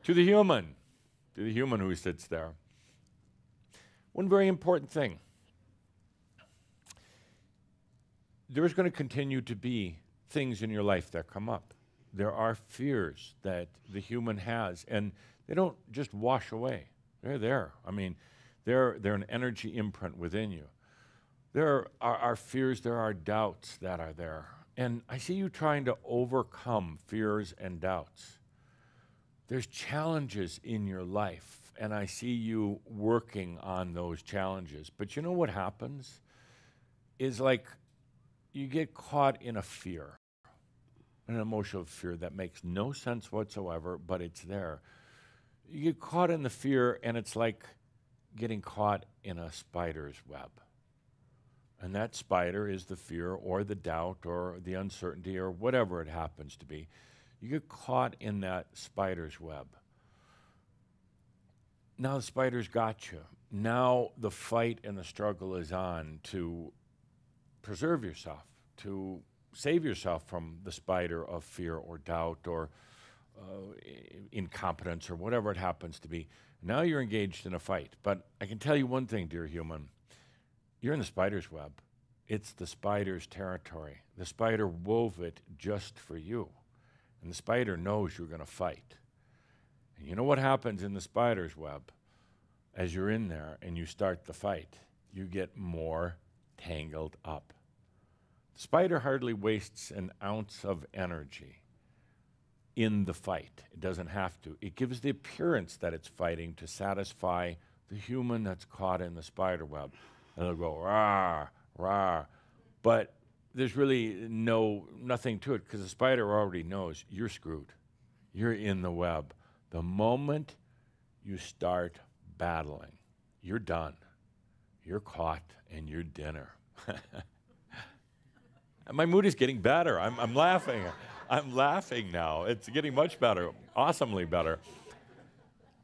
To the human who sits there. One very important thing. There's going to continue to be things in your life that come up. There are fears that the human has, and they don't just wash away. They're there. I mean, they're an energy imprint within you. There are fears, there are doubts that are there. And I see you trying to overcome fears and doubts. There's challenges in your life, and I see you working on those challenges. But you know what happens? Is like you get caught in a fear, an emotional fear that makes no sense whatsoever, but it's there. You get caught in the fear, and it's like getting caught in a spider's web. And that spider is the fear or the doubt or the uncertainty or whatever it happens to be. You get caught in that spider's web. Now the spider's got you. Now the fight and the struggle is on to preserve yourself, to save yourself from the spider of fear or doubt or incompetence or whatever it happens to be. Now you're engaged in a fight. But I can tell you one thing, dear human. You're in the spider's web. It's the spider's territory. The spider wove it just for you. And the spider knows you're going to fight. And you know what happens in the spider's web? As you're in there and you start the fight, you get more tangled up. The spider hardly wastes an ounce of energy in the fight. It doesn't have to. It gives the appearance that it's fighting to satisfy the human that's caught in the spider web. And they'll go, rah, rah. But there's really nothing to it because the spider already knows you're screwed. You're in the web. The moment you start battling, you're done. You're caught and you're dinner. My mood is getting better. I'm laughing. I'm laughing now. It's getting much better, awesomely better.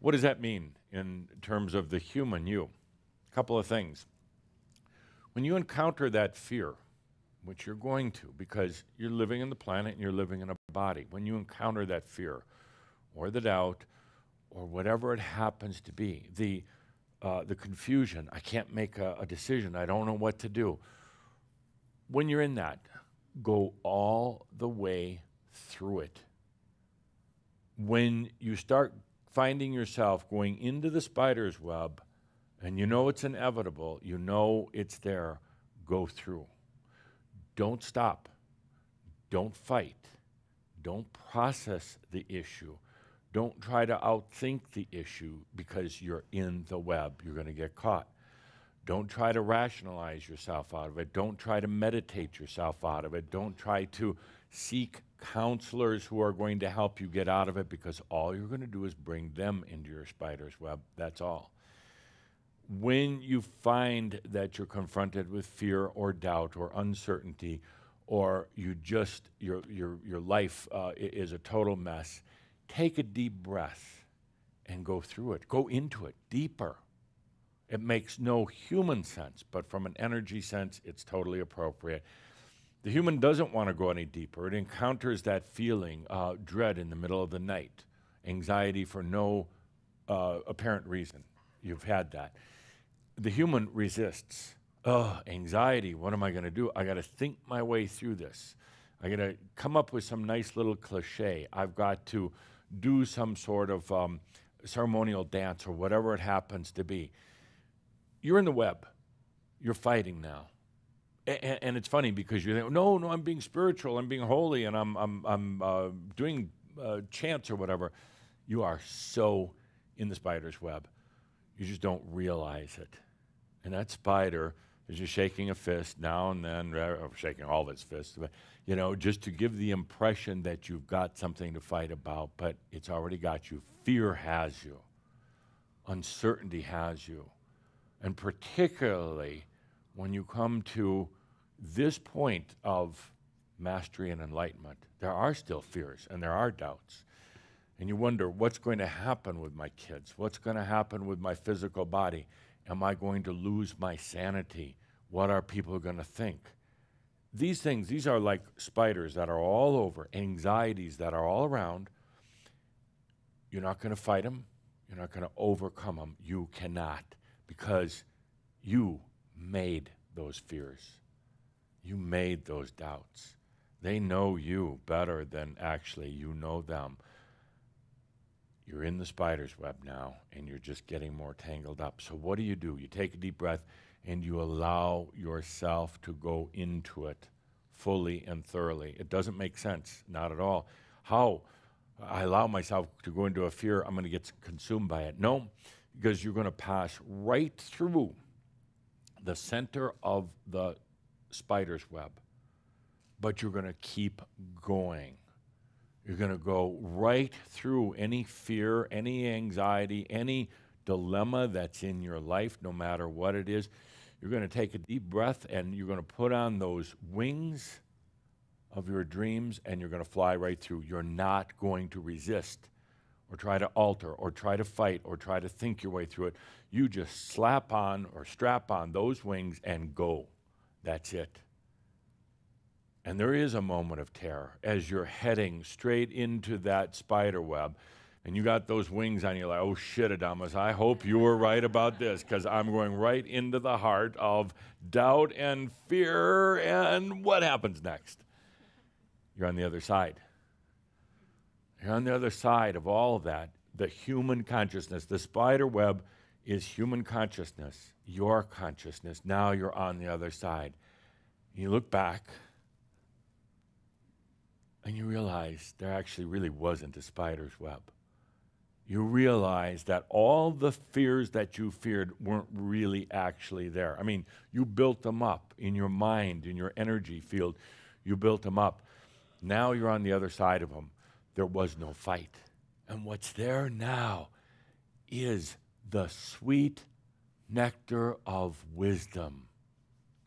What does that mean in terms of the human you? A couple of things. When you encounter that fear, which you're going to because you're living in the planet and you're living in a body, when you encounter that fear or the doubt or whatever it happens to be, the confusion, I can't make a decision, I don't know what to do. When you're in that, go all the way through it. When you start finding yourself going into the spider's web, and you know it's inevitable, you know it's there, go through. Don't stop. Don't fight. Don't process the issue. Don't try to outthink the issue because you're in the web. You're going to get caught. Don't try to rationalize yourself out of it. Don't try to meditate yourself out of it. Don't try to seek counselors who are going to help you get out of it because all you're going to do is bring them into your spider's web. That's all. When you find that you're confronted with fear or doubt or uncertainty, or you just your life is a total mess, take a deep breath and go through it. Go into it deeper. It makes no human sense, but from an energy sense, it's totally appropriate. The human doesn't want to go any deeper. It encounters that feeling, dread in the middle of the night, anxiety for no apparent reason. You've had that. The human resists. Anxiety, what am I going to do? I got to think my way through this. I got to come up with some nice little cliche. I've got to do some sort of ceremonial dance or whatever it happens to be. You're in the web. You're fighting now. And it's funny because you think, no, I'm being spiritual, I'm being holy, and I'm doing chants or whatever. You are so in the spider's web. You just don't realize it. And that spider is just shaking a fist now and then, or shaking all of its fists, but, just to give the impression that you've got something to fight about, but it's already got you. Fear has you. Uncertainty has you. And particularly when you come to this point of mastery and enlightenment, there are still fears and there are doubts. And you wonder, what's going to happen with my kids? What's going to happen with my physical body? Am I going to lose my sanity? What are people going to think? These things, these are like spiders that are all over, anxieties that are all around. You're not going to fight them. You're not going to overcome them. You cannot, because you made those fears. You made those doubts. They know you better than actually you know them. You're in the spider's web now, and you're just getting more tangled up. So what do? You take a deep breath, and you allow yourself to go into it fully and thoroughly. It doesn't make sense, not at all. How I allow myself to go into a fear, I'm going to get consumed by it. No, because you're going to pass right through the center of the spider's web, but you're going to keep going. You're going to go right through any fear, any anxiety, any dilemma that's in your life, no matter what it is. You're going to take a deep breath, and you're going to put on those wings of your dreams, and you're going to fly right through. You're not going to resist or try to alter or try to fight or try to think your way through it. You just slap on or strap on those wings and go. That's it. And there is a moment of terror as you're heading straight into that spider web, and you got those wings on you, like, oh shit, Adamus, I hope you were right about this, because I'm going right into the heart of doubt and fear, and what happens next? You're on the other side. You're on the other side of all of that. The human consciousness, the spider web is human consciousness, your consciousness. Now you're on the other side. You look back, and you realize there actually really wasn't a spider's web. You realize that all the fears that you feared weren't really actually there. I mean, you built them up in your mind, in your energy field. You built them up. Now you're on the other side of them. There was no fight. And what's there now is the sweet nectar of wisdom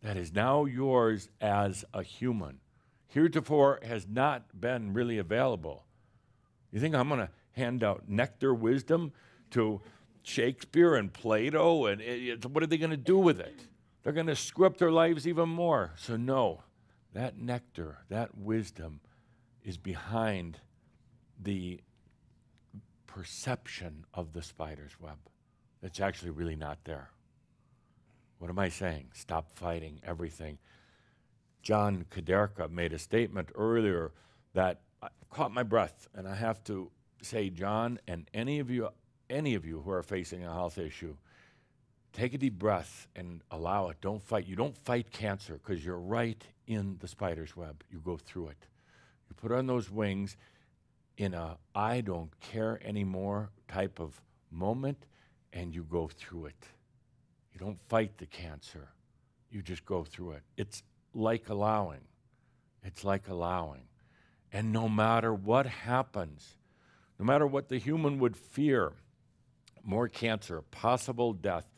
that is now yours as a human. Heretofore has not been really available. You think I'm going to hand out nectar wisdom to Shakespeare and Plato? And what are they going to do with it? They're going to screw up their lives even more. So no, that nectar, that wisdom is behind the perception of the spider's web. It's actually really not there. What am I saying? Stop fighting everything. John Kaderka made a statement earlier that caught my breath, and I have to say, John, and any of you who are facing a health issue, take a deep breath and allow it. Don't fight. You don't fight cancer because you're right in the spider's web. You go through it. You put on those wings in a I don't care anymore type of moment, and you go through it. You don't fight the cancer. You just go through it. It's like allowing. It's like allowing. And no matter what happens, no matter what the human would fear, more cancer, possible death,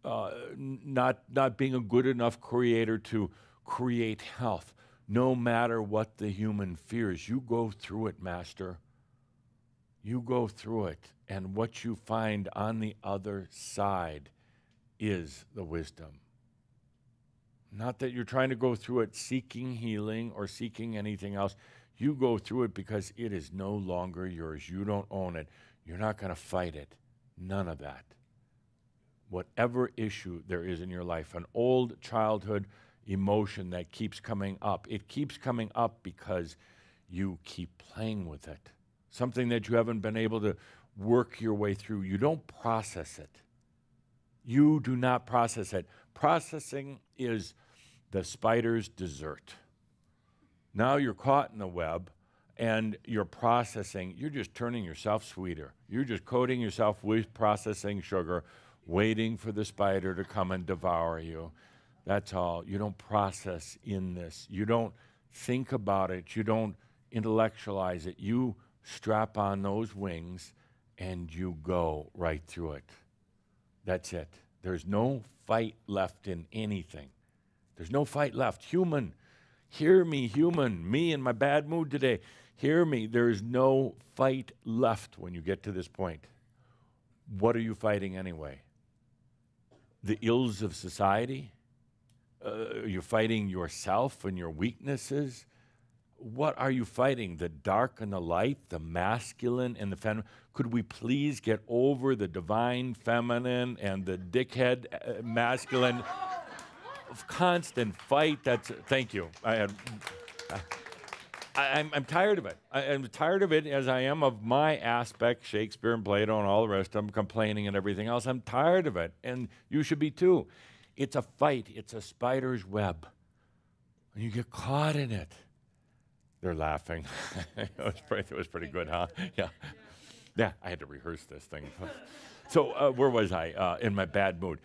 not being a good enough creator to create health, no matter what the human fears, you go through it, Master. You go through it, and what you find on the other side is the wisdom. Not that you're trying to go through it seeking healing or seeking anything else. You go through it because it is no longer yours. You don't own it. You're not going to fight it. None of that. Whatever issue there is in your life, an old childhood emotion that keeps coming up, it keeps coming up because you keep playing with it. Something that you haven't been able to work your way through. You don't process it. You do not process it. Processing is the spider's dessert. Now you're caught in the web and you're processing. You're just turning yourself sweeter. You're just coating yourself with processing sugar, waiting for the spider to come and devour you. That's all. You don't process in this. You don't think about it. You don't intellectualize it. You strap on those wings and you go right through it. That's it. There's no fight left in anything. There's no fight left. Human, hear me, human, me in my bad mood today. Hear me. There's no fight left when you get to this point. What are you fighting anyway? The ills of society? You're fighting yourself and your weaknesses? What are you fighting? The dark and the light, the masculine and the feminine? Could we please get over the divine feminine and the dickhead masculine constant fight? Thank you. I'm tired of it. I'm tired of it as I am of my aspect, Shakespeare and Plato and all the rest of them complaining and everything else. I'm tired of it, and you should be too. It's a fight. It's a spider's web. And you get caught in it. They're laughing. It was pretty good, huh? Yeah. Yeah, I had to rehearse this thing. So where was I? In my bad mood.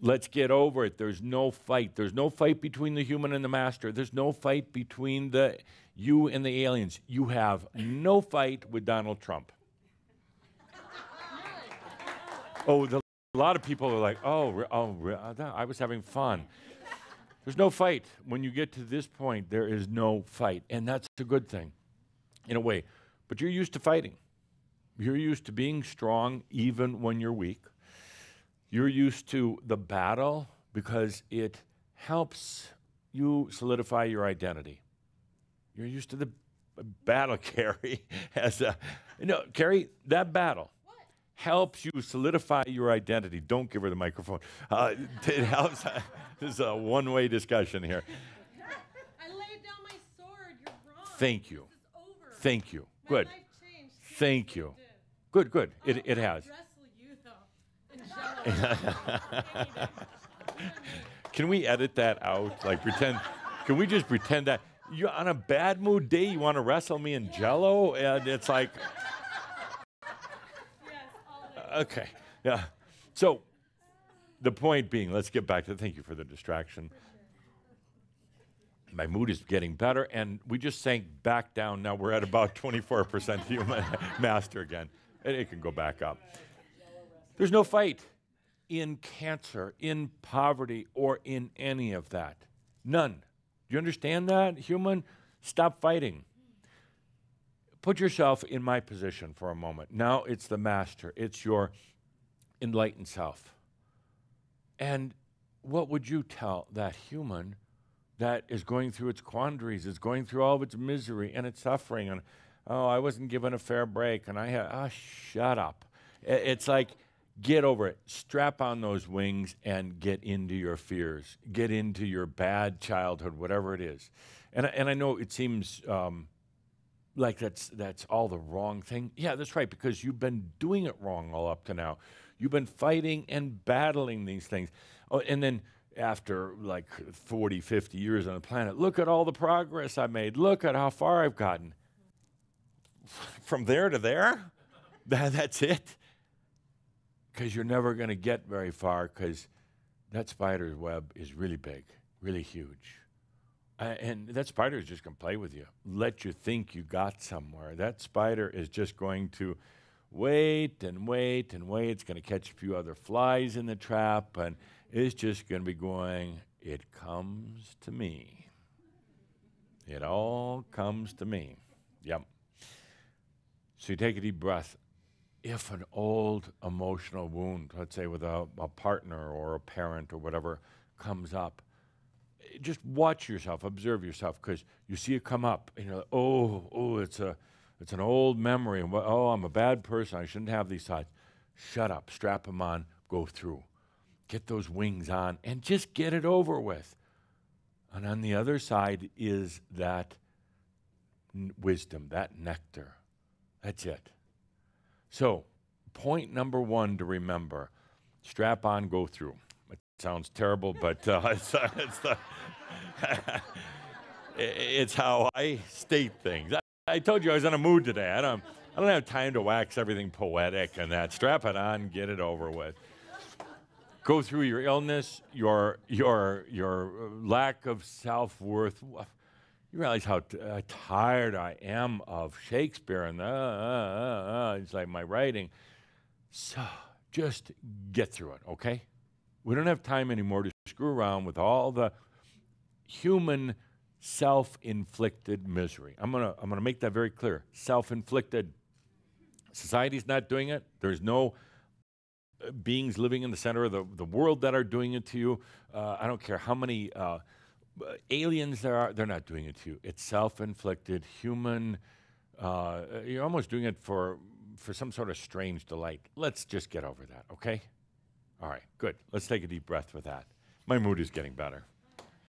Let's get over it. There's no fight. There's no fight between the human and the master. There's no fight between you and the aliens. You have no fight with Donald Trump. A lot of people are like, I was having fun. There's no fight. When you get to this point, there is no fight. And that's a good thing, in a way. But you're used to fighting. You're used to being strong even when you're weak. You're used to the battle because it helps you solidify your identity. You're used to the battle, Carrie. Carrie, that battle helps you solidify your identity. Don't give her the microphone. It helps. This is a one-way discussion here. I laid down my sword. You're wrong. Thank you. This is over. Thank you. My Good. life changed. Thank you. Good. It has. Can we edit that out? Like pretend? Can we just pretend that you're on a bad mood day? You want to wrestle me in Jello? And it's like, okay, yeah. So the point being, let's get back to. Thank you for the distraction. My mood is getting better, and we just sank back down. Now we're at about 24% human master again. It can go back up. There's no fight in cancer, in poverty, or in any of that. None. Do you understand that, human? Stop fighting. Put yourself in my position for a moment. Now it's the master. It's your enlightened self. And what would you tell that human that is going through its quandaries, is going through all of its misery and its suffering, and, I wasn't given a fair break, and shut up. It's like, get over it. Strap on those wings and get into your fears. Get into your bad childhood, whatever it is. And I know it seems like that's all the wrong thing. Yeah, that's right, because you've been doing it wrong all up to now. You've been fighting and battling these things. Oh, and then after like 40, 50 years on the planet, look at all the progress I made. Look at how far I've gotten. From there to there? That's it? Because you're never going to get very far, because that spider's web is really big, really huge. And that spider is just going to play with you, let you think you got somewhere. That spider is just going to wait and wait and wait. It's going to catch a few other flies in the trap, and it's just going to be going, it comes to me. It all comes to me. Yep. So you take a deep breath. If an old emotional wound, let's say with a partner or a parent or whatever, comes up, just watch yourself, observe yourself, because you see it come up, and you're like, it's an old memory, and I'm a bad person, I shouldn't have these thoughts. Shut up, strap them on, go through. Get those wings on, and just get it over with. And on the other side is that wisdom, that nectar. That's it. So, point number one to remember, strap on, go through. It sounds terrible, but it's how I state things. I told you I was in a mood today. I don't have time to wax everything poetic and that. Strap it on, get it over with. Go through your illness, your lack of self-worth. You realize how tired I am of Shakespeare and it's like my writing. So just get through it, okay? We don't have time anymore to screw around with all the human self-inflicted misery. I'm gonna make that very clear. Self-inflicted. Society's not doing it. There's no beings living in the center of the world that are doing it to you. I don't care how many aliens there are, they're not doing it to you. It's self-inflicted, human. You're almost doing it for for some sort of strange delight. Let's just get over that, okay? All right, good. Let's take a deep breath with that. My mood is getting better.